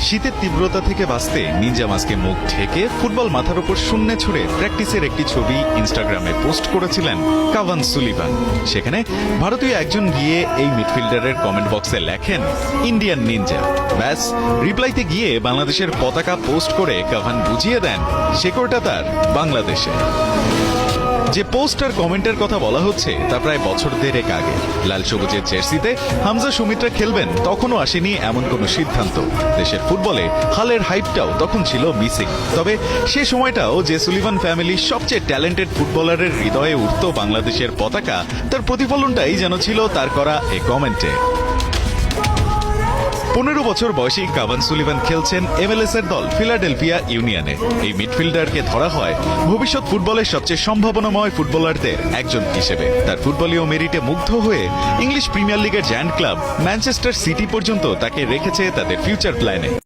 শীতের তীব্রতা থেকে বাঁচতে নিনজা মাস্কে মুখ ঢেকে ফুটবল মাথার উপর শূন্যে ছুড়ে প্র্যাকটিসের একটি ছবি ইনস্টাগ্রামে পোস্ট করেছিলেন কাভান সুলিভান। সেখানে ভারতীয় একজন গিয়ে এই মিডফিল্ডারের কমেন্ট বক্সে লেখেন ইন্ডিয়ান নিনজা। ব্যাস, রিপ্লাইতে গিয়ে বাংলাদেশের পতাকা পোস্ট করে কাভান বুঝিয়ে দেন শেকড়টা তার বাংলাদেশে। যে পোস্ট আর কমেন্টের কথা বলা হচ্ছে তা প্রায় বছর দেড়েক আগে। লাল সবুজের জার্সিতে হামজা সুমিত্রা খেলবেন তখনও আসেনি এমন কোন সিদ্ধান্ত। দেশের ফুটবলে হালের হাইপটাও তখন ছিল মিসিং। তবে সে সময়টাও যে সুলিভান ফ্যামিলির সবচেয়ে ট্যালেন্টেড ফুটবলারের হৃদয়ে উঠত বাংলাদেশের পতাকা, তার প্রতিফলনটাই যেন ছিল তার করা এ কমেন্টে। 15 বছর বয়সী কাভান সুলিভান খেলছেন MLS এর দল ফিলাডেলফিয়া ইউনিয়নে। এই মিডফিল্ডারকে ধরা হয় ভবিষ্যৎ ফুটবলের সবচেয়ে সম্ভাবনাময় ফুটবলারদের একজন হিসেবে। তার ফুটবলীয় মেরিটে মুগ্ধ হয়ে ইংলিশ প্রিমিয়ার লিগের জায়ান্ট ক্লাব ম্যানচেস্টার সিটি পর্যন্ত তাকে রেখেছে তাদের ফিউচার প্ল্যানে।